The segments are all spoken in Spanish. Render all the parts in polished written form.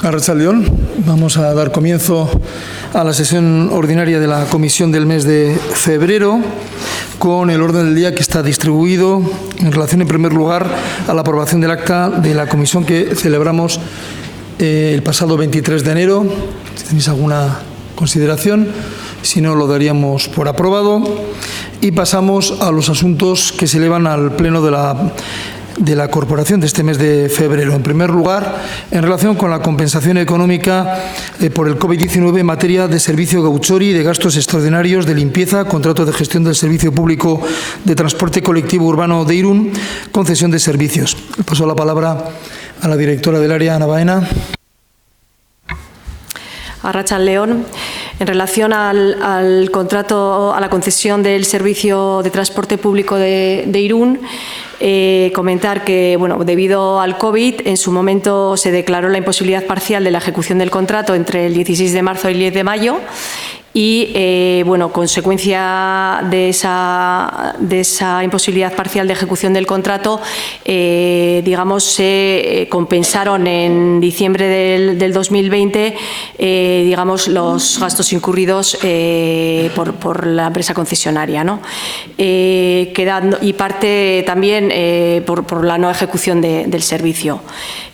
Arratsaldeon. Vamos a dar comienzo a la sesión ordinaria de la comisión del mes de febrero con el orden del día que está distribuido en relación, en primer lugar, a la aprobación del acta de la comisión que celebramos el pasado 23 de enero. Si tenéis alguna consideración, si no, lo daríamos por aprobado. Y pasamos a los asuntos que se elevan al pleno de la corporación de este mes de febrero. En primer lugar, en relación con la compensación económica por el COVID-19 en materia de servicio gauchori, de gastos extraordinarios de limpieza, contrato de gestión del servicio público de transporte colectivo urbano de Irún, concesión de servicios. Paso la palabra a la directora del área, Ana Baena. Arratsaldeon. En relación al contrato, a la concesión del servicio de transporte público de Irún, comentar que, debido al COVID, en su momento se declaró la imposibilidad parcial de la ejecución del contrato entre el 16 de marzo y el 10 de mayo. Y, consecuencia de esa imposibilidad parcial de ejecución del contrato, se compensaron en diciembre del 2020, los gastos incurridos por la empresa concesionaria, ¿no? Y parte también por la no ejecución del servicio.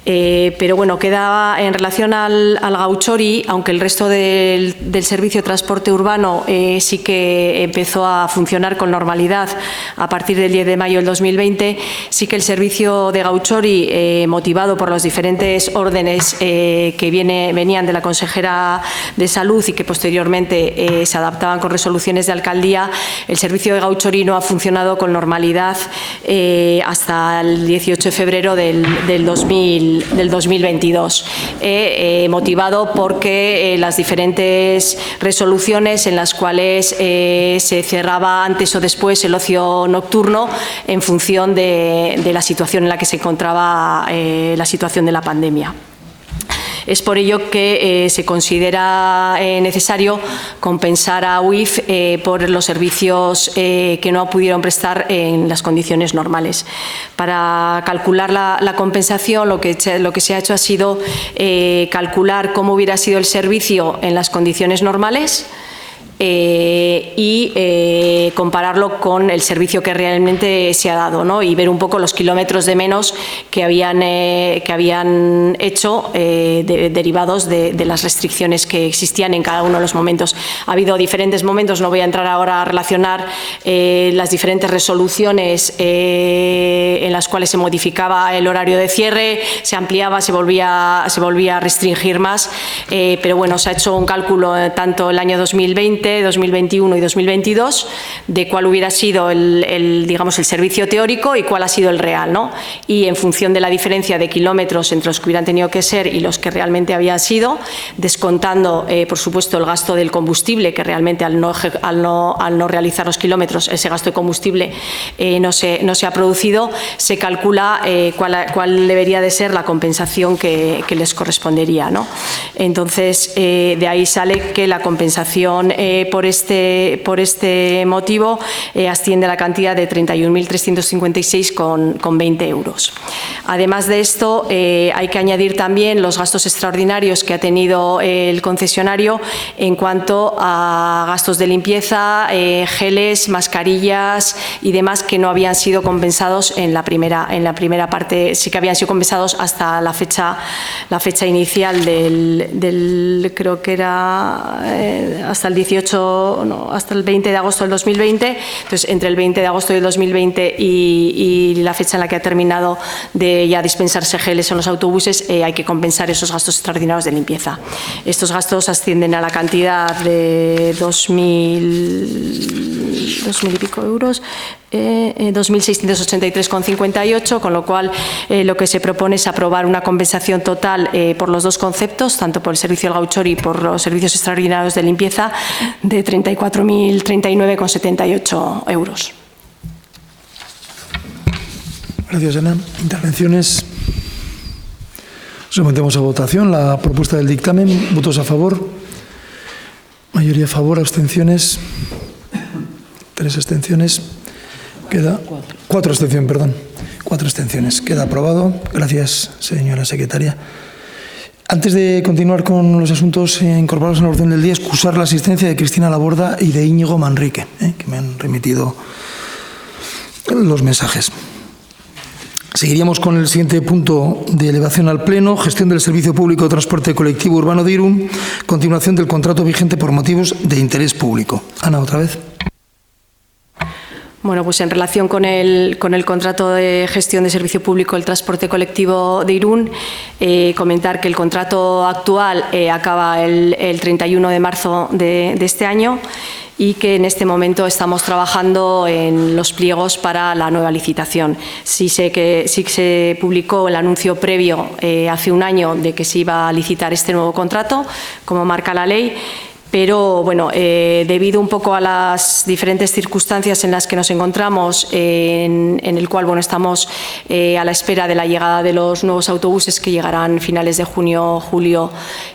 Pero queda en relación al gauchori, aunque el resto del servicio de transporte urbano sí que empezó a funcionar con normalidad a partir del 10 de mayo del 2020, sí que el servicio de gauchori, motivado por los diferentes órdenes que venían de la consejera de Salud y que posteriormente se adaptaban con resoluciones de alcaldía, el servicio de gauchori no ha funcionado con normalidad hasta el 18 de febrero del 2022, motivado porque las diferentes resoluciones en las cuales se cerraba antes o después el ocio nocturno en función de la situación en la que se encontraba la situación de la pandemia. Es por ello que se considera necesario compensar a UIF por los servicios que no pudieron prestar en las condiciones normales. Para calcular la compensación, lo que se ha hecho ha sido calcular cómo hubiera sido el servicio en las condiciones normales y compararlo con el servicio que realmente se ha dado, ¿no? Y ver un poco los kilómetros de menos que habían hecho derivados de las restricciones que existían en cada uno de los momentos. Ha habido diferentes momentos, no voy a entrar ahora a relacionar las diferentes resoluciones en las cuales se modificaba el horario de cierre, se ampliaba, se volvía a restringir más, pero se ha hecho un cálculo tanto el año 2020, 2021 y 2022 de cuál hubiera sido el servicio teórico y cuál ha sido el real, ¿no? Y en función de la diferencia de kilómetros entre los que hubieran tenido que ser y los que realmente habían sido, descontando, por supuesto, el gasto del combustible, que realmente al no realizar los kilómetros, ese gasto de combustible no se ha producido, se calcula cuál debería de ser la compensación que les correspondería, ¿no? Entonces, de ahí sale que la compensación por este motivo asciende a la cantidad de 31.356,20 euros. Además de esto, hay que añadir también los gastos extraordinarios que ha tenido el concesionario en cuanto a gastos de limpieza, geles, mascarillas y demás que no habían sido compensados en la primera parte, sí que habían sido compensados hasta la fecha inicial creo que era hasta el 20 de agosto del 2020. Entonces, entre el 20 de agosto del 2020 y la fecha en la que ha terminado de ya dispensarse geles en los autobuses, hay que compensar esos gastos extraordinarios de limpieza. Estos gastos ascienden a la cantidad de 2.000 y pico euros, 2.683,58, con lo cual lo que se propone es aprobar una compensación total por los dos conceptos, tanto por el servicio del gauchori y por los servicios extraordinarios de limpieza, de 34.039,78 euros. Gracias, Ana. Intervenciones. Sometemos a votación la propuesta del dictamen. ¿Votos a favor? Mayoría a favor. ¿Abstenciones? 3 abstenciones. Queda 4 abstenciones, perdón. 4 abstenciones. Queda aprobado. Gracias, señora secretaria. Antes de continuar con los asuntos incorporados en el orden del día, excusar la asistencia de Cristina Laborda y de Íñigo Manrique, que me han remitido los mensajes. Seguiríamos con el siguiente punto de elevación al Pleno: gestión del servicio público de transporte colectivo urbano de Irún, continuación del contrato vigente por motivos de interés público. Ana, otra vez. Bueno, pues en relación con el contrato de gestión de servicio público del transporte colectivo de Irún, comentar que el contrato actual acaba el 31 de marzo de este año y que en este momento estamos trabajando en los pliegos para la nueva licitación. Sí se publicó el anuncio previo hace un año de que se iba a licitar este nuevo contrato, como marca la ley. Pero, bueno, debido un poco a las diferentes circunstancias en las que nos encontramos, en el cual, bueno, estamos a la espera de la llegada de los nuevos autobuses que llegarán finales de junio, julio,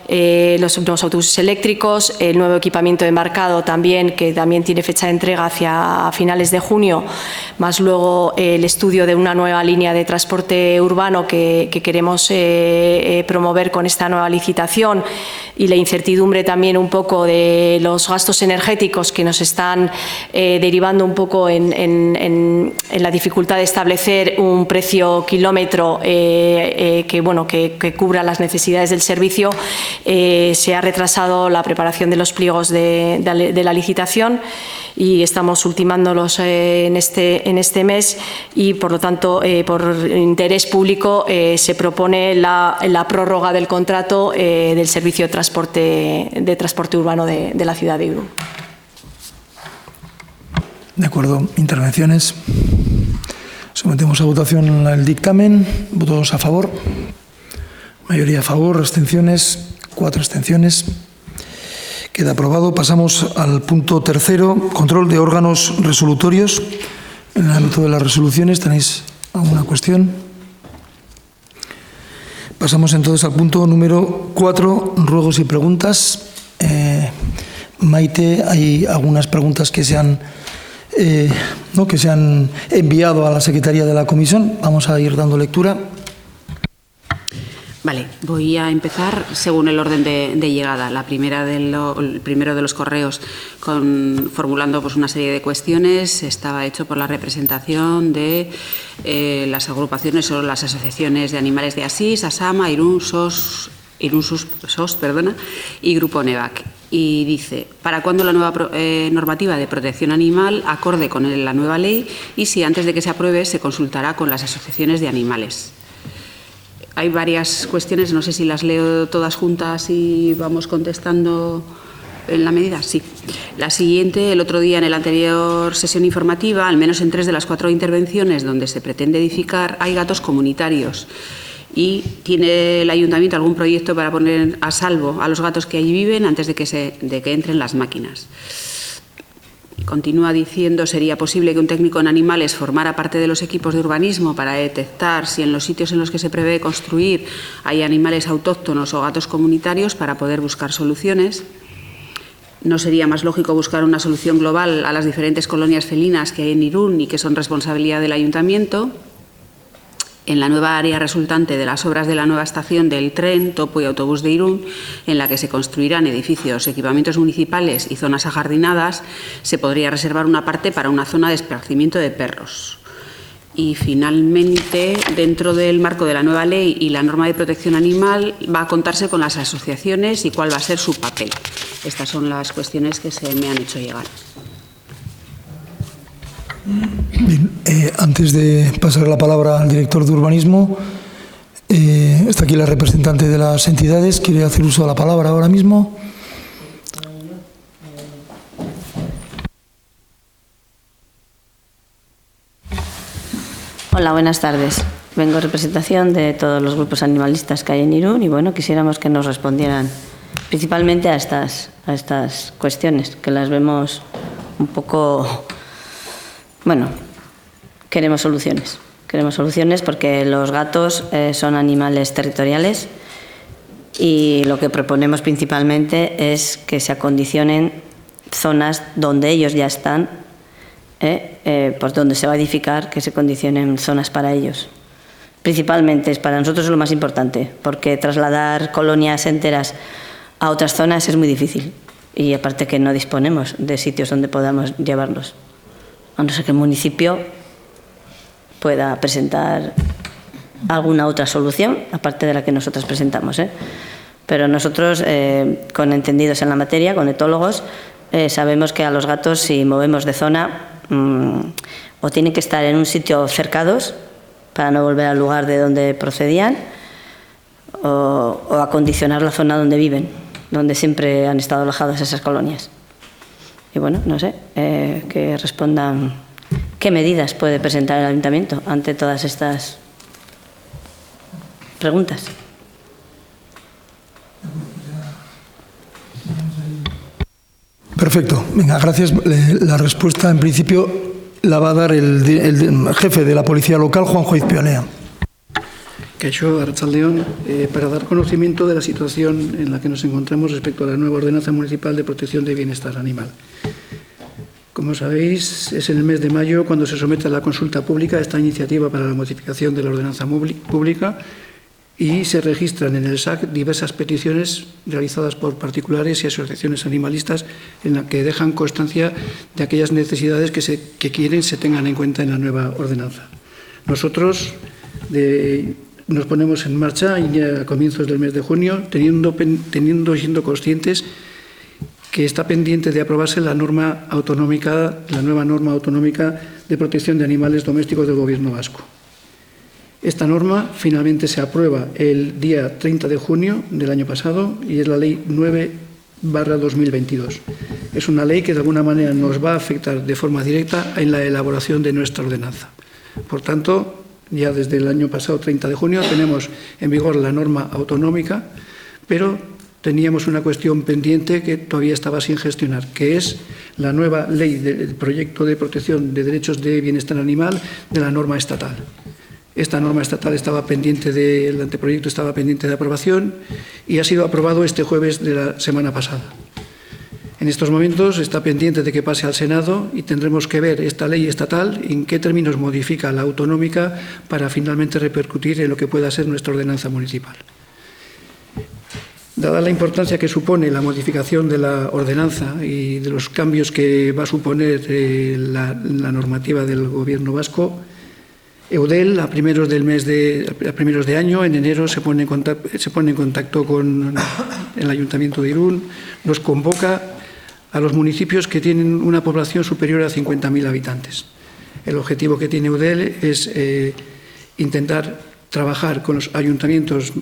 los nuevos autobuses eléctricos, el nuevo equipamiento de embarcado también, que también tiene fecha de entrega hacia finales de junio, más luego el estudio de una nueva línea de transporte urbano que queremos promover con esta nueva licitación, y la incertidumbre también un poco de los gastos energéticos que nos están derivando un poco en la dificultad de establecer un precio kilómetro que cubra las necesidades del servicio. Se ha retrasado la preparación de los pliegos de la licitación y estamos ultimándolos en este mes, y por lo tanto por interés público se propone la prórroga del contrato del servicio de transporte urbano de la ciudad de Irún. De acuerdo. Intervenciones. Sometemos a votación el dictamen. ¿Votos a favor? Mayoría a favor. Abstenciones. 4 abstenciones. Queda aprobado. Pasamos al punto tercero: control de órganos resolutorios. En el ámbito de las resoluciones, ¿tenéis alguna cuestión? Pasamos entonces al punto número 4, ruegos y preguntas. Maite, hay algunas preguntas que se han enviado a la Secretaría de la Comisión. Vamos a ir dando lectura. Vale, voy a empezar según el orden de llegada. El primero de los correos formulando pues una serie de cuestiones estaba hecho por la representación de las agrupaciones o las asociaciones de animales de Asís, Asama, Irún SOS y Grupo NEVAC. Y dice: ¿para cuándo la nueva normativa de protección animal acorde con la nueva ley? Y si antes de que se apruebe se consultará con las asociaciones de animales. Hay varias cuestiones, no sé si las leo todas juntas y vamos contestando en la medida. Sí. La siguiente: el otro día en la anterior sesión informativa, al menos en 3 de las 4 intervenciones donde se pretende edificar, hay gatos comunitarios. ¿Y tiene el ayuntamiento algún proyecto para poner a salvo a los gatos que allí viven antes de que entren las máquinas? Continúa diciendo: ¿sería posible que un técnico en animales formara parte de los equipos de urbanismo para detectar si en los sitios en los que se prevé construir hay animales autóctonos o gatos comunitarios para poder buscar soluciones? ¿No sería más lógico buscar una solución global a las diferentes colonias felinas que hay en Irún y que son responsabilidad del ayuntamiento? En la nueva área resultante de las obras de la nueva estación del tren, topo y autobús de Irún, en la que se construirán edificios, equipamientos municipales y zonas ajardinadas, se podría reservar una parte para una zona de esparcimiento de perros. Y finalmente, dentro del marco de la nueva ley y la norma de protección animal, va a contarse con las asociaciones y cuál va a ser su papel. Estas son las cuestiones que se me han hecho llegar. Bien, antes de pasar la palabra al director de urbanismo, está aquí la representante de las entidades. ¿Quiere hacer uso de la palabra ahora mismo? Hola, buenas tardes. Vengo en representación de todos los grupos animalistas que hay en Irún y, bueno, quisiéramos que nos respondieran principalmente a estas cuestiones, que las vemos un poco... Bueno, queremos soluciones. Queremos soluciones porque los gatos son animales territoriales y lo que proponemos principalmente es que se acondicionen zonas donde ellos ya están, pues donde se va a edificar, que se condicionen zonas para ellos. Principalmente, para nosotros es lo más importante, porque trasladar colonias enteras a otras zonas es muy difícil. Y aparte que no disponemos de sitios donde podamos llevarlos. A no ser que el municipio pueda presentar alguna otra solución, aparte de la que nosotros presentamos, ¿eh? Pero nosotros, con entendidos en la materia, con etólogos, sabemos que a los gatos, si movemos de zona, o tienen que estar en un sitio cercados para no volver al lugar de donde procedían, o acondicionar la zona donde viven, donde siempre han estado alojadas esas colonias. Y bueno, no sé, que respondan qué medidas puede presentar el Ayuntamiento ante todas estas preguntas. Perfecto. Venga, gracias. La respuesta, en principio, la va a dar el jefe de la Policía Local, Juanjo Izpialea. Kaixo, Arratsaldeon, para dar conocimiento de la situación en la que nos encontramos respecto a la nueva Ordenanza Municipal de Protección de Bienestar Animal. Como sabéis, es en el mes de mayo cuando se somete a la consulta pública esta iniciativa para la modificación de la ordenanza pública y se registran en el SAC diversas peticiones realizadas por particulares y asociaciones animalistas en las que dejan constancia de aquellas necesidades que quieren se tengan en cuenta en la nueva ordenanza. Nosotros nos ponemos en marcha a comienzos del mes de junio, siendo conscientes que está pendiente de aprobarse la nueva norma autonómica de protección de animales domésticos del Gobierno vasco. Esta norma finalmente se aprueba el día 30 de junio del año pasado y es la Ley 9/2022. Es una ley que de alguna manera nos va a afectar de forma directa en la elaboración de nuestra ordenanza. Por tanto, ya desde el año pasado, 30 de junio, tenemos en vigor la norma autonómica, pero teníamos una cuestión pendiente que todavía estaba sin gestionar, que es la nueva ley del proyecto de protección de derechos de bienestar animal de la norma estatal. Esta norma estatal el anteproyecto estaba pendiente de aprobación y ha sido aprobado este jueves de la semana pasada. En estos momentos está pendiente de que pase al Senado y tendremos que ver esta ley estatal en qué términos modifica la autonómica para finalmente repercutir en lo que pueda ser nuestra ordenanza municipal. Dada la importancia que supone la modificación de la ordenanza y de los cambios que va a suponer la normativa del Gobierno vasco, Eudel, a primeros de año, en enero, se pone en contacto con el Ayuntamiento de Irún, nos convoca a los municipios que tienen una población superior a 50.000 habitantes. El objetivo que tiene Eudel es intentar trabajar con los ayuntamientos,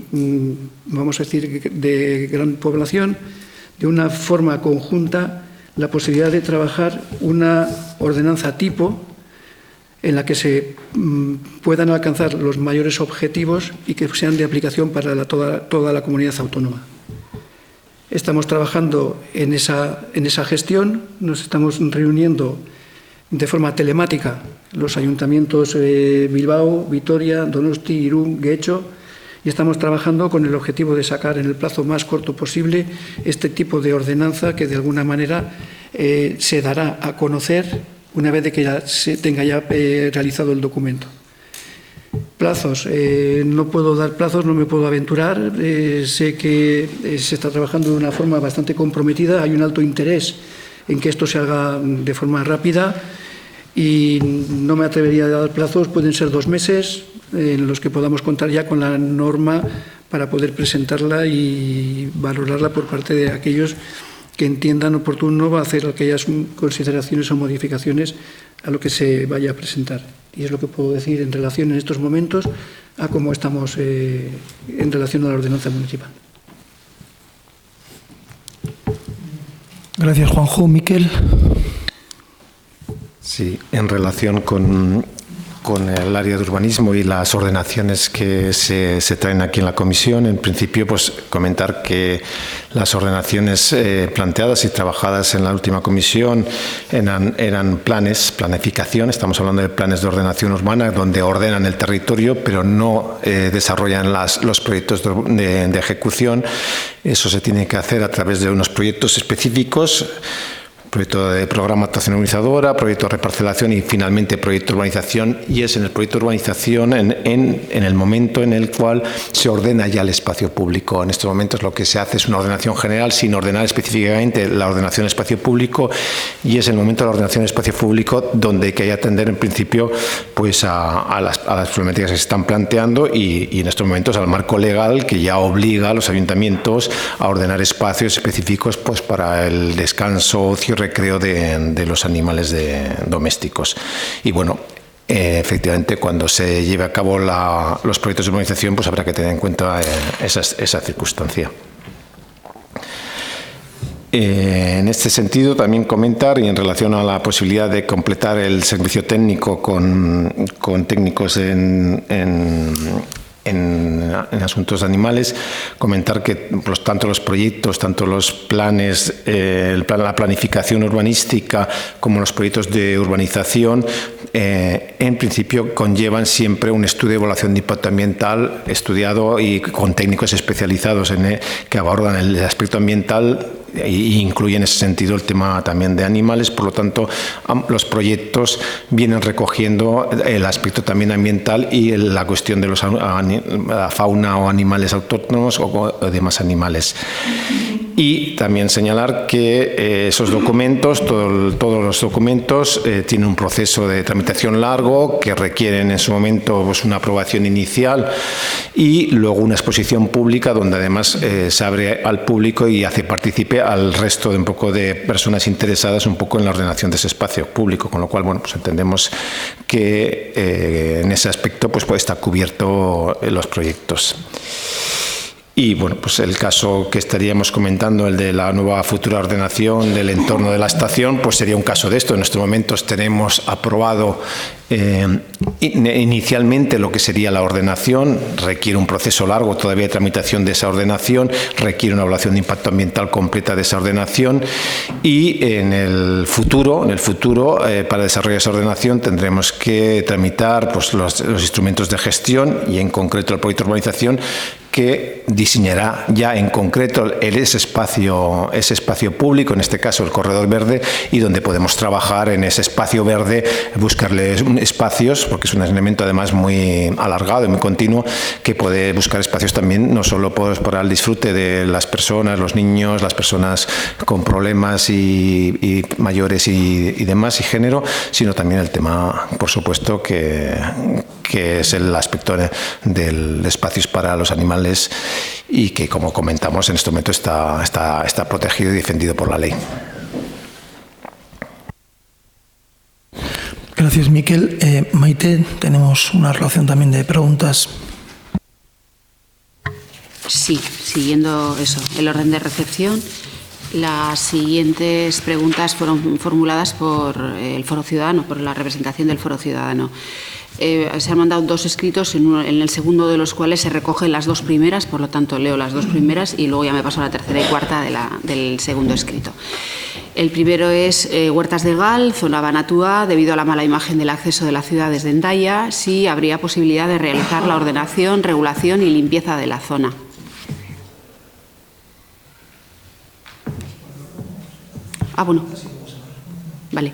vamos a decir, de gran población, de una forma conjunta, la posibilidad de trabajar una ordenanza tipo en la que se puedan alcanzar los mayores objetivos y que sean de aplicación para toda la comunidad autónoma. Estamos trabajando en esa gestión, nos estamos reuniendo de forma telemática los ayuntamientos Bilbao, Vitoria, Donosti, Irún, Guecho, y estamos trabajando con el objetivo de sacar en el plazo más corto posible este tipo de ordenanza que de alguna manera se dará a conocer una vez de que se tenga realizado el documento. Plazos, no puedo dar plazos, no me puedo aventurar, sé que se está trabajando de una forma bastante comprometida, hay un alto interés en que esto se haga de forma rápida y no me atrevería a dar plazos, pueden ser 2 meses en los que podamos contar ya con la norma para poder presentarla y valorarla por parte de aquellos que entiendan oportuno hacer aquellas consideraciones o modificaciones a lo que se vaya a presentar. Y es lo que puedo decir en relación en estos momentos a cómo estamos en relación a la ordenanza municipal. Gracias, Juanjo. Miquel. Sí, en relación con el área de urbanismo y las ordenaciones que se traen aquí en la comisión, en principio, pues comentar que las ordenaciones planteadas y trabajadas en la última comisión eran planificación, estamos hablando de planes de ordenación urbana, donde ordenan el territorio, pero no desarrollan los proyectos de ejecución. Eso se tiene que hacer a través de unos proyectos específicos proyecto de programa de actuación urbanizadora, proyecto de reparcelación y finalmente proyecto de urbanización, y es en el proyecto de urbanización en el momento en el cual se ordena ya el espacio público. En estos momentos lo que se hace es una ordenación general sin ordenar específicamente la ordenación del espacio público, y es el momento de la ordenación del espacio público donde hay que atender en principio pues a las problemáticas que se están planteando y en estos momentos al marco legal que ya obliga a los ayuntamientos a ordenar espacios específicos pues para el descanso, ocio y recreo de los animales domésticos. Y bueno, efectivamente, cuando se lleve a cabo los proyectos de urbanización, pues habrá que tener en cuenta esa circunstancia. En este sentido, también comentar, y en relación a la posibilidad de completar el servicio técnico con técnicos en asuntos de animales, comentar que tanto los proyectos, tanto los planes, la planificación urbanística como los proyectos de urbanización en principio conllevan siempre un estudio de evaluación de impacto ambiental estudiado y con técnicos especializados que abordan el aspecto ambiental e incluye en ese sentido el tema también de animales. Por lo tanto, los proyectos vienen recogiendo el aspecto también ambiental y la cuestión de la fauna o animales autóctonos o demás animales. Y también señalar que esos documentos, todos los documentos tienen un proceso de tramitación largo que requieren en su momento pues, una aprobación inicial y luego una exposición pública donde además se abre al público y hace partícipe al resto de un poco de personas interesadas un poco en la ordenación de ese espacio público, con lo cual bueno, pues entendemos que en ese aspecto pues puede estar cubierto los proyectos. Y bueno, pues el caso que estaríamos comentando, el de la nueva futura ordenación del entorno de la estación, pues sería un caso de esto. En estos momentos tenemos aprobado inicialmente lo que sería la ordenación, requiere un proceso largo todavía de tramitación de esa ordenación, requiere una evaluación de impacto ambiental completa de esa ordenación y en el futuro para desarrollar esa ordenación tendremos que tramitar pues, los instrumentos de gestión y en concreto el proyecto de urbanización que diseñará ya en concreto ese espacio público, en este caso el corredor verde, y donde podemos trabajar en ese espacio verde, buscarle espacios, porque es un elemento además muy alargado y muy continuo, que puede buscar espacios también, no solo para el disfrute de las personas, los niños, las personas con problemas y mayores y demás, y género, sino también el tema, por supuesto, que es el aspecto de espacios para los animales y que, como comentamos, en este momento está protegido y defendido por la ley. Gracias, Miquel. Maite, tenemos una relación también de preguntas. Sí, siguiendo eso, el orden de recepción, las siguientes preguntas fueron formuladas por el Foro Ciudadano, por la representación del Foro Ciudadano. Se han mandado dos escritos, en el segundo de los cuales se recogen las dos primeras, por lo tanto leo las dos primeras y luego ya me paso a la tercera y cuarta del segundo escrito. El primero es Huertas de Gal, zona Banatúa, debido a la mala imagen del acceso de la ciudad desde Hendaya, sí habría posibilidad de realizar la ordenación, regulación y limpieza de la zona. Bueno, vale.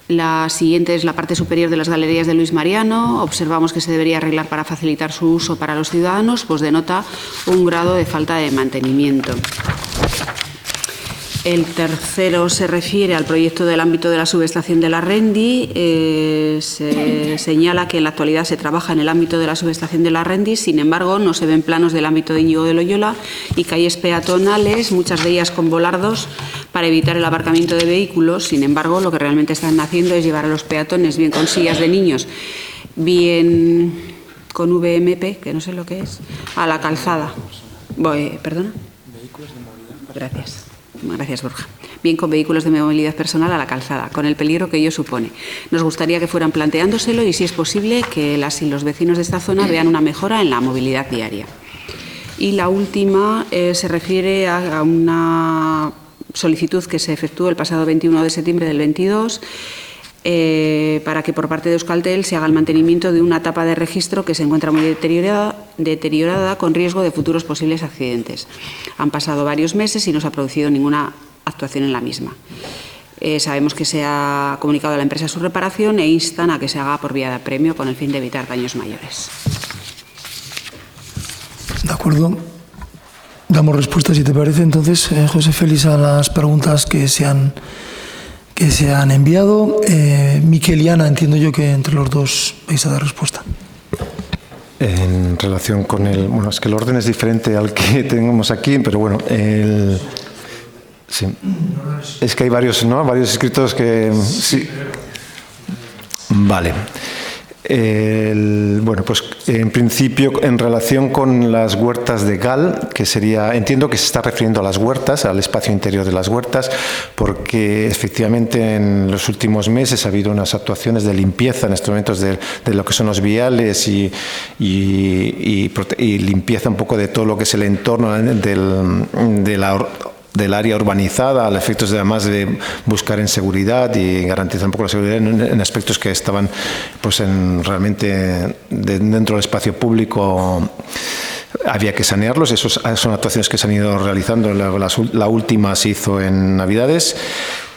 La siguiente es la parte superior de las galerías de Luis Mariano. Observamos que se debería arreglar para facilitar su uso para los ciudadanos, pues denota un grado de falta de mantenimiento. El tercero se refiere al proyecto del ámbito de la subestación de la Rendi. Se señala que en la actualidad se trabaja en el ámbito de la subestación de la Rendi, sin embargo, no se ven planos del ámbito de Íñigo de Loyola y calles peatonales, muchas de ellas con volardos, para evitar el aparcamiento de vehículos. Sin embargo, lo que realmente están haciendo es llevar a los peatones, bien con sillas de niños, bien con VMP, que no sé lo que es, a la calzada. ¿Perdona? Vehículos de movilidad. Gracias. Gracias, Borja. Bien con vehículos de movilidad personal a la calzada, con el peligro que ello supone. Nos gustaría que fueran planteándoselo y, si es posible, que las y los vecinos de esta zona vean una mejora en la movilidad diaria. Y la última se refiere a una solicitud que se efectuó el pasado 21 de septiembre del 22 para que por parte de Euskaltel se haga el mantenimiento de una tapa de registro que se encuentra muy deteriorada con riesgo de futuros posibles accidentes. Han pasado varios meses y no se ha producido ninguna actuación en la misma. Sabemos que se ha comunicado a la empresa su reparación e instan a que se haga por vía de apremio con el fin de evitar daños mayores. De acuerdo. Damos respuesta, si te parece, entonces, José Félix, a las preguntas que se han enviado. Miquel y Ana, entiendo yo que entre los dos vais a dar respuesta. En relación con bueno, es que el orden es diferente al que tenemos aquí, pero bueno, sí. Es que hay varios, ¿no? Varios escritos que... Sí. Vale. Bueno, pues en principio, en relación con las huertas de Gal, que sería, entiendo que se está refiriendo a las huertas, al espacio interior de las huertas, porque efectivamente en los últimos meses ha habido unas actuaciones de limpieza en estos momentos de lo que son los viales y limpieza un poco de todo lo que es el entorno del área urbanizada, al efectos además de buscar en seguridad y garantizar un poco la seguridad en aspectos que estaban pues realmente dentro del espacio público. Había que sanearlos. Esos son actuaciones que se han ido realizando. La última se hizo en Navidades.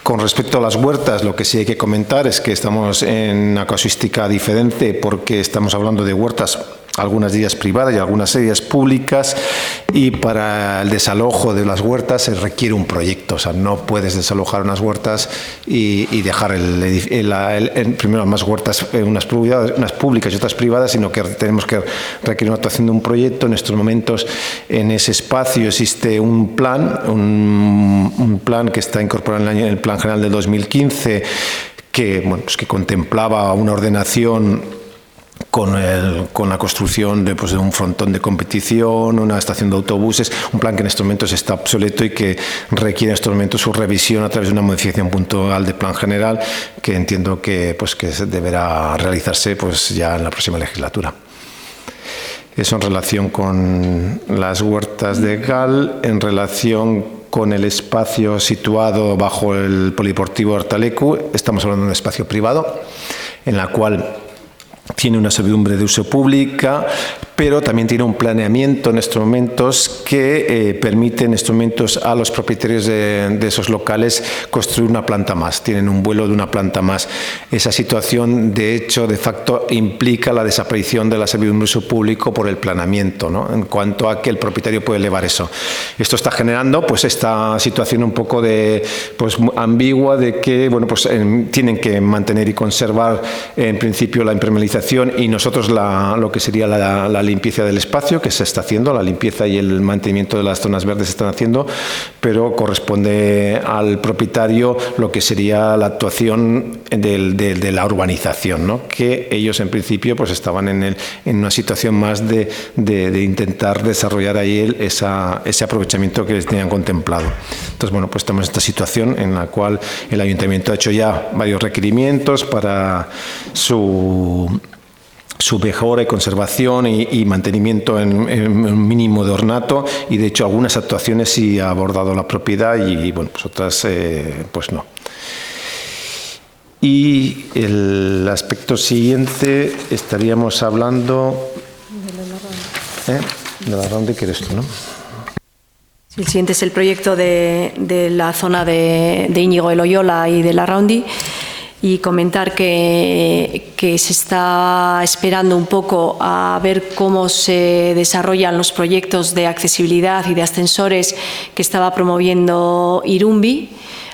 Con respecto a las huertas, lo que sí hay que comentar es que estamos en una casuística diferente, porque estamos hablando de huertas, algunas de ellas privadas y algunas de ellas públicas, y para el desalojo de las huertas se requiere un proyecto. O sea, no puedes desalojar unas huertas y dejar primero más huertas, unas públicas y otras privadas, sino que tenemos que requerir una actuación de un proyecto. En estos momentos en ese espacio existe un plan que está incorporado en el Plan General del 2015 que, bueno, pues que contemplaba una ordenación con la construcción de un frontón de competición, una estación de autobuses, un plan que en estos momentos está obsoleto y que requiere en estos momentos su revisión a través de una modificación puntual del Plan General, que entiendo que deberá realizarse ya en la próxima legislatura. Eso en relación con las huertas de Gal. En relación con el espacio situado bajo el Polideportivo Hortalecu, estamos hablando de un espacio privado en la cual tiene una servidumbre de uso pública, pero también tiene un planeamiento en estos momentos que permite en estos momentos a los propietarios de esos locales construir una planta más. Tienen un vuelo de una planta más. Esa situación, de hecho, de facto, implica la desaparición de la servidumbre de uso público por el planeamiento, ¿no? En cuanto a que el propietario puede elevar eso. Esto está generando esta situación un poco ambigua de que tienen que mantener y conservar en principio la impermeabilización y nosotros lo que sería la limpieza del espacio, que se está haciendo, la limpieza y el mantenimiento de las zonas verdes se están haciendo, pero corresponde al propietario lo que sería la actuación de la urbanización, ¿no? Que ellos en principio estaban en una situación más de intentar desarrollar ahí ese aprovechamiento que les tenían contemplado. Entonces, pues estamos en esta situación en la cual el Ayuntamiento ha hecho ya varios requerimientos para su mejora y conservación y mantenimiento en un mínimo de ornato, y de hecho algunas actuaciones sí ha abordado la propiedad y otras no. Y el aspecto siguiente estaríamos hablando de la Raundi, que eres tú, ¿no? El siguiente es el proyecto de la zona de Íñigo de Loyola y de la Raundi. Y comentar que se está esperando un poco a ver cómo se desarrollan los proyectos de accesibilidad y de ascensores que estaba promoviendo Irumbi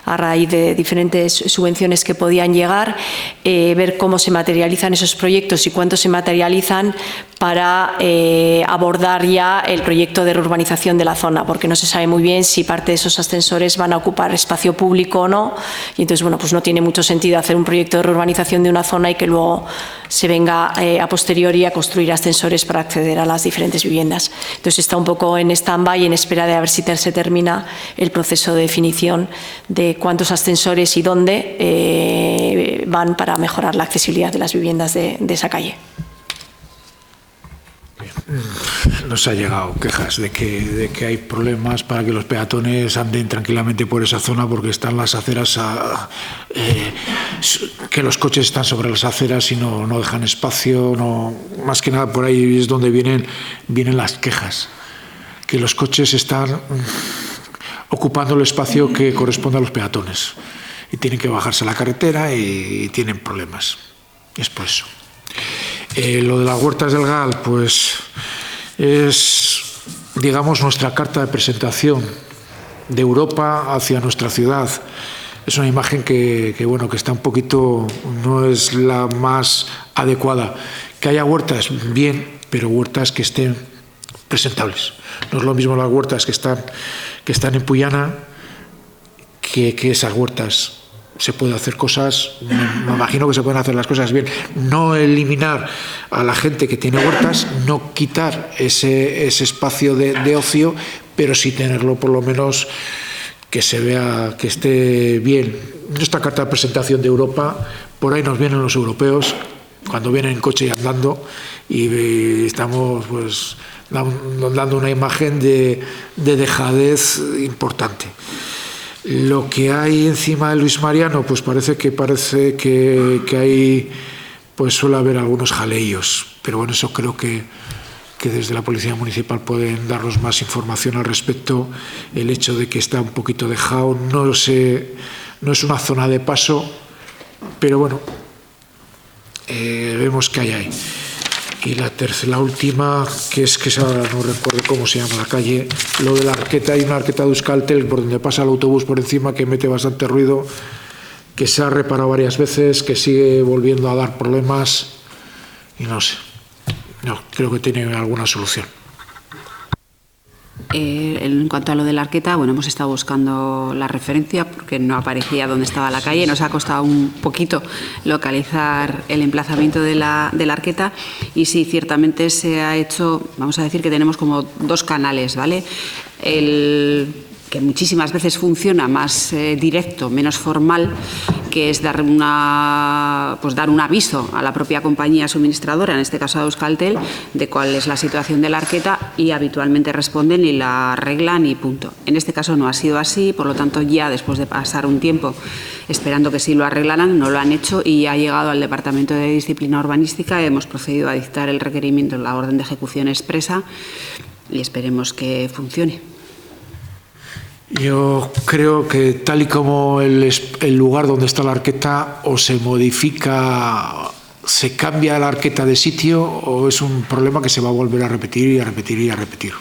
a raíz de diferentes subvenciones que podían llegar, ver cómo se materializan esos proyectos y cuánto se materializan para abordar ya el proyecto de reurbanización de la zona, porque no se sabe muy bien si parte de esos ascensores van a ocupar espacio público o no, y entonces no tiene mucho sentido hacer un proyecto de reurbanización de una zona y que luego se venga a posteriori a construir ascensores para acceder a las diferentes viviendas. Entonces está un poco en stand-by en espera de a ver si se termina el proceso de definición de cuántos ascensores y dónde van para mejorar la accesibilidad de las viviendas de esa calle. Nos ha llegado quejas de que hay problemas para que los peatones anden tranquilamente por esa zona, porque están las aceras, que los coches están sobre las aceras y no dejan espacio. Más que nada por ahí es donde vienen las quejas, que los coches están ocupando el espacio que corresponde a los peatones. y tienen que bajarse a la carretera y tienen problemas. Es por eso. Lo de las huertas del GAL, pues es, digamos, nuestra carta de presentación de Europa hacia nuestra ciudad. Es una imagen que está un poquito, no es la más adecuada. Que haya huertas, bien, pero huertas que estén presentables. No es lo mismo las huertas que están en Puyana que esas huertas. Se puede hacer cosas, me imagino que se pueden hacer las cosas bien. No eliminar a la gente que tiene huertas, no quitar ese espacio de ocio, pero sí tenerlo por lo menos que se vea, que esté bien. Nuestra carta de presentación de Europa, por ahí nos vienen los europeos, cuando vienen en coche y andando, y estamos pues dando una imagen de dejadez importante. Lo que hay encima de Luis Mariano, pues parece que hay, pues suele haber algunos jaleillos, pero bueno, eso creo que desde la Policía Municipal pueden darnos más información al respecto. El hecho de que está un poquito dejado, no es una zona de paso, pero bueno, vemos que hay ahí. Y la última, que ahora no recuerdo cómo se llama la calle, lo de la arqueta, hay una arqueta de Euskaltel por donde pasa el autobús por encima que mete bastante ruido, que se ha reparado varias veces, que sigue volviendo a dar problemas y no sé, no, creo que tiene alguna solución. En cuanto a lo de la arqueta, bueno, hemos estado buscando la referencia porque no aparecía dónde estaba la calle. Nos ha costado un poquito localizar el emplazamiento de la arqueta y sí, ciertamente se ha hecho, vamos a decir que tenemos como dos canales, ¿vale? El que muchísimas veces funciona más directo, menos formal, que es dar un aviso a la propia compañía suministradora, en este caso a Euskaltel, de cuál es la situación de la arqueta y habitualmente responden y la arreglan y punto. En este caso no ha sido así, por lo tanto ya después de pasar un tiempo esperando que sí lo arreglaran, no lo han hecho y ha llegado al Departamento de Disciplina Urbanística, hemos procedido a dictar el requerimiento, la orden de ejecución expresa y esperemos que funcione. Yo creo que tal y como el lugar donde está la arqueta o se modifica, se cambia la arqueta de sitio o es un problema que se va a volver a repetir y a repetir y a repetir.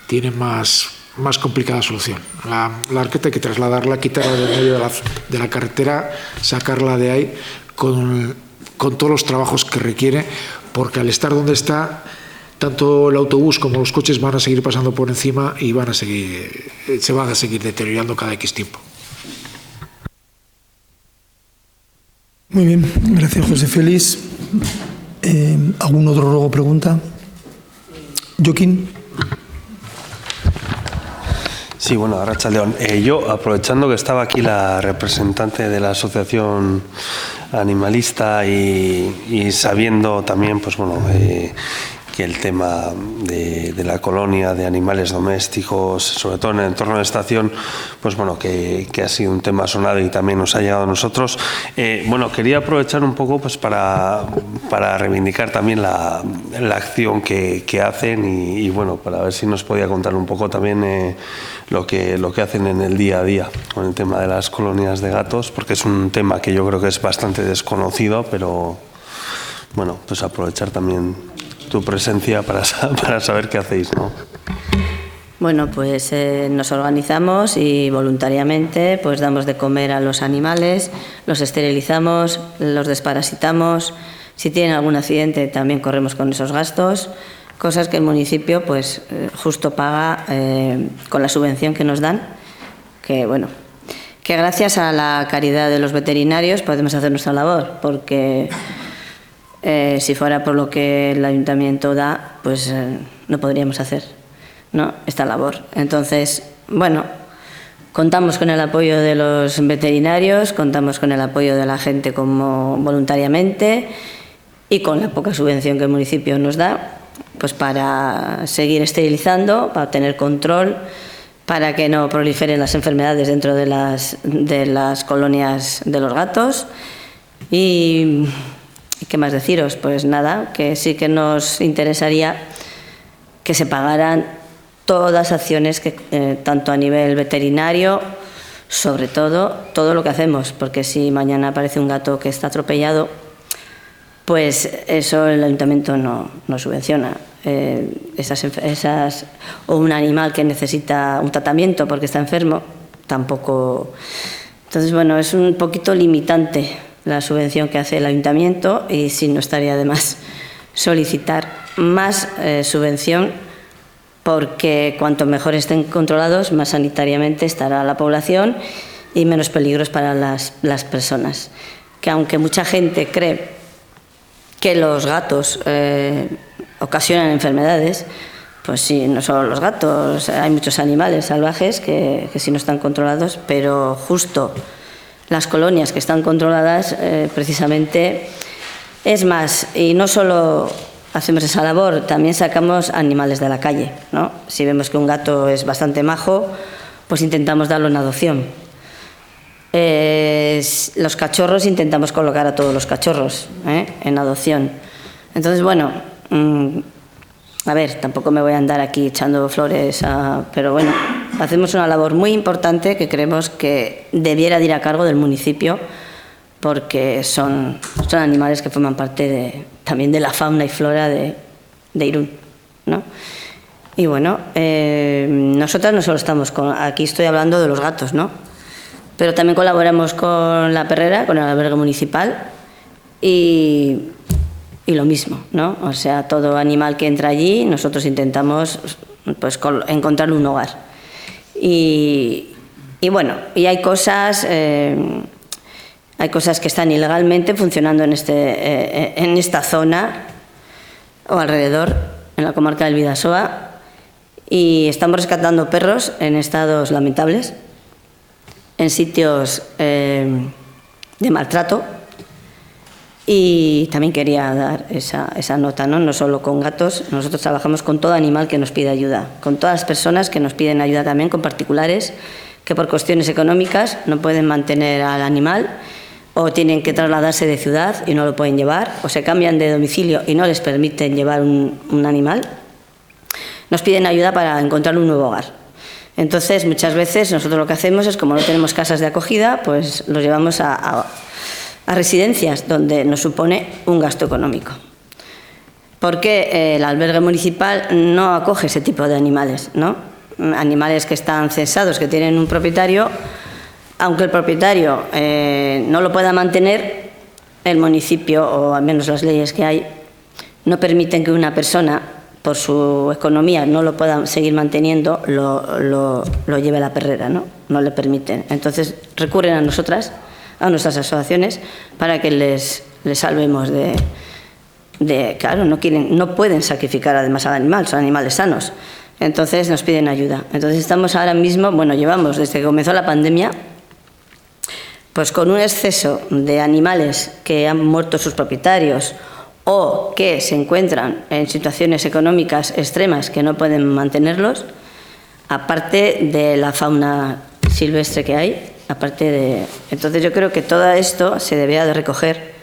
Tiene más complicada solución. La arqueta hay que trasladarla, quitarla del medio de la carretera, sacarla de ahí con todos los trabajos que requiere, porque al estar donde está, tanto el autobús como los coches van a seguir pasando por encima y se van a seguir deteriorando cada X tiempo. Muy bien, gracias José Félix. ¿Algún otro ruego o pregunta? Joaquín. Sí, bueno, Arratsaldeon. Yo, aprovechando que estaba aquí la representante de la asociación animalista y sabiendo también, pues bueno, que el tema de la colonia de animales domésticos, sobre todo en el entorno de estación, pues bueno, que ha sido un tema sonado y también nos ha llegado a nosotros. Bueno, quería aprovechar un poco pues para reivindicar también la acción que hacen y bueno, para ver si nos podía contar un poco también lo que hacen en el día a día con el tema de las colonias de gatos, porque es un tema que yo creo que es bastante desconocido, pero bueno, pues aprovechar también tu presencia para saber qué hacéis, ¿no? Bueno, pues nos organizamos y voluntariamente pues damos de comer a los animales, los esterilizamos, los desparasitamos. Si tienen algún accidente también corremos con esos gastos, cosas que el municipio pues justo paga con la subvención que nos dan, que bueno, que gracias a la caridad de los veterinarios podemos hacer nuestra labor, porque si fuera por lo que el ayuntamiento da, pues no podríamos hacer, ¿no?, esta labor. Entonces, bueno, contamos con el apoyo de los veterinarios, contamos con el apoyo de la gente como voluntariamente y con la poca subvención que el municipio nos da, pues para seguir esterilizando, para tener control, para que no proliferen las enfermedades dentro de las colonias de los gatos. Y ¿qué más deciros? Pues nada, que sí que nos interesaría que se pagaran todas las acciones que tanto a nivel veterinario, sobre todo lo que hacemos, porque si mañana aparece un gato que está atropellado, pues eso el ayuntamiento no subvenciona. O un animal que necesita un tratamiento porque está enfermo, tampoco. Entonces, bueno, es un poquito limitante la subvención que hace el ayuntamiento y sí, no estaría de más solicitar más subvención, porque cuanto mejor estén controlados, más sanitariamente estará la población y menos peligros para las personas. Que aunque mucha gente cree que los gatos ocasionan enfermedades, pues sí, no solo los gatos, hay muchos animales salvajes que sí no están controlados, pero justo las colonias que están controladas precisamente es más, y no solo hacemos esa labor, también sacamos animales de la calle, ¿no? Si vemos que un gato es bastante majo, pues intentamos darlo en adopción. Los cachorros intentamos colocar a todos los cachorros en adopción. Entonces, bueno, a ver, tampoco me voy a andar aquí echando flores, pero bueno, hacemos una labor muy importante que creemos que debiera de ir a cargo del municipio, porque son animales que forman parte también de la fauna y flora de Irún, ¿no? Y bueno, nosotras no solo estamos aquí estoy hablando de los gatos, ¿no? Pero también colaboramos con La Perrera, con el albergue municipal, y lo mismo, ¿no? O sea, todo animal que entra allí, nosotros intentamos pues encontrarle un hogar. Y bueno, y hay cosas que están ilegalmente funcionando en esta zona o alrededor, en la comarca del Bidasoa, y estamos rescatando perros en estados lamentables, en sitios de maltrato. Y también quería dar esa nota, ¿no? No solo con gatos, nosotros trabajamos con todo animal que nos pide ayuda, con todas las personas que nos piden ayuda también, con particulares que por cuestiones económicas no pueden mantener al animal, o tienen que trasladarse de ciudad y no lo pueden llevar, o se cambian de domicilio y no les permiten llevar un animal. Nos piden ayuda para encontrar un nuevo hogar. Entonces, muchas veces nosotros lo que hacemos es, como no tenemos casas de acogida, pues los llevamos a residencias donde nos supone un gasto económico. Porque el albergue municipal no acoge ese tipo de animales, ¿no? Animales que están censados, que tienen un propietario, aunque el propietario no lo pueda mantener, el municipio, o al menos las leyes que hay, no permiten que una persona, por su economía, no lo pueda seguir manteniendo, lo lleve a La Perrera, ¿no? No le permiten. Entonces recurren a nosotras, a nuestras asociaciones, para que les salvemos claro, no pueden sacrificar además al animal, son animales sanos. Entonces nos piden ayuda. Entonces estamos ahora mismo, bueno, llevamos desde que comenzó la pandemia, pues con un exceso de animales que han muerto sus propietarios o que se encuentran en situaciones económicas extremas que no pueden mantenerlos, aparte de la fauna silvestre que hay, Entonces yo creo que todo esto se debería de recoger,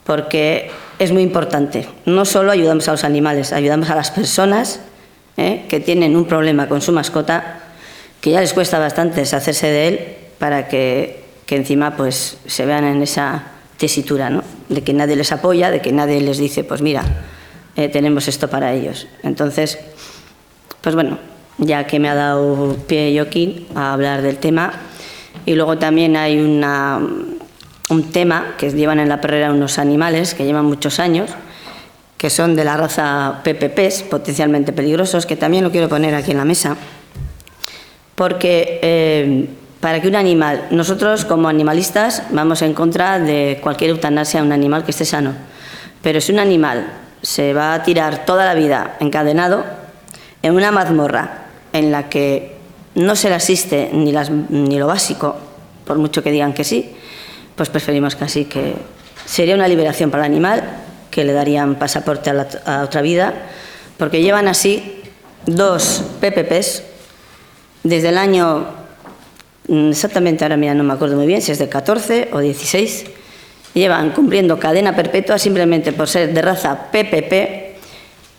porque es muy importante. No solo ayudamos a los animales, ayudamos a las personas que tienen un problema con su mascota, que ya les cuesta bastante deshacerse de él, para que encima pues se vean en esa tesitura, ¿no? De que nadie les apoya, de que nadie les dice, pues mira, tenemos esto para ellos. Entonces, pues bueno, ya que me ha dado pie Joaquín a hablar del tema, y luego también hay un tema que llevan en La Perrera unos animales que llevan muchos años, que son de la raza PPPs, potencialmente peligrosos, que también lo quiero poner aquí en la mesa, porque para que un animal, nosotros como animalistas vamos en contra de cualquier eutanasia a un animal que esté sano, pero si un animal se va a tirar toda la vida encadenado en una mazmorra en la que no se le asiste ni lo básico, por mucho que digan que sí, pues preferimos casi que sería una liberación para el animal, que le darían pasaporte a otra vida, porque llevan así 2 PPPs desde el año, exactamente ahora mira, no me acuerdo muy bien si es del 14 o 16, llevan cumpliendo cadena perpetua simplemente por ser de raza PPP,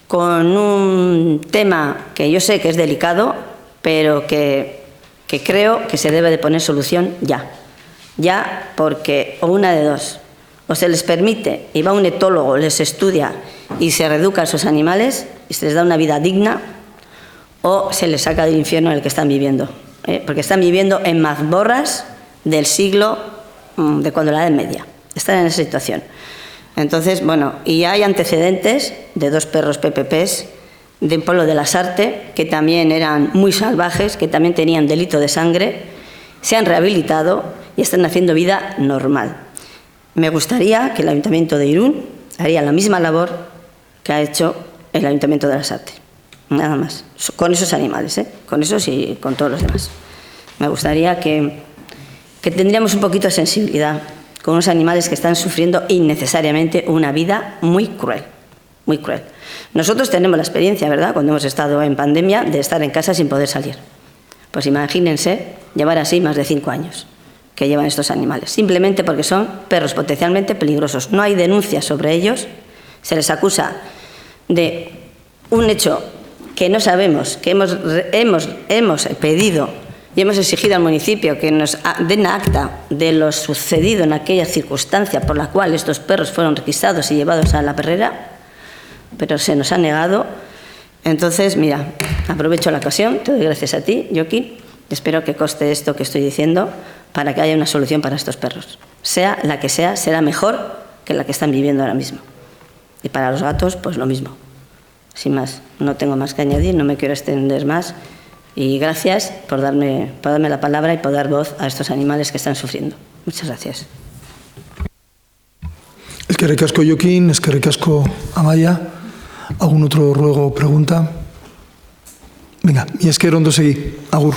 con un tema que yo sé que es delicado, pero que que creo que se debe de poner solución ya. Ya, porque o una de dos, o se les permite y va un etólogo, les estudia y se reeduca a esos animales y se les da una vida digna, o se les saca del infierno en el que están viviendo, porque están viviendo en mazmorras del siglo de cuando la Edad Media, están en esa situación. Entonces, bueno, y hay antecedentes de 2 perros PPPs de un pueblo de Lasarte, que también eran muy salvajes, que también tenían delito de sangre, se han rehabilitado y están haciendo vida normal. Me gustaría que el Ayuntamiento de Irún haría la misma labor que ha hecho el Ayuntamiento de Lasarte. Nada más. Con esos animales, con esos y con todos los demás. Me gustaría que tendríamos un poquito de sensibilidad con unos animales que están sufriendo innecesariamente una vida muy cruel, muy cruel. Nosotros tenemos la experiencia, ¿verdad?, cuando hemos estado en pandemia, de estar en casa sin poder salir. Pues imagínense llevar así más de 5 años que llevan estos animales, simplemente porque son perros potencialmente peligrosos. No hay denuncias sobre ellos, se les acusa de un hecho que no sabemos, que hemos pedido y hemos exigido al municipio que nos den acta de lo sucedido en aquella circunstancia por la cual estos perros fueron requisados y llevados a la perrera, pero se nos ha negado. Entonces, mira, aprovecho la ocasión, te doy gracias a ti, Joaquín, espero que conste esto que estoy diciendo para que haya una solución para estos perros. Sea la que sea, será mejor que la que están viviendo ahora mismo. Y para los gatos, pues lo mismo. Sin más, no tengo más que añadir, no me quiero extender más. Y gracias por darme la palabra y por dar voz a estos animales que están sufriendo. Muchas gracias. Eskerrik asko, Joaquín, eskerrik asko, Amaia. ¿Algún otro ruego o pregunta? Venga, mi esker ondo segi. Agur.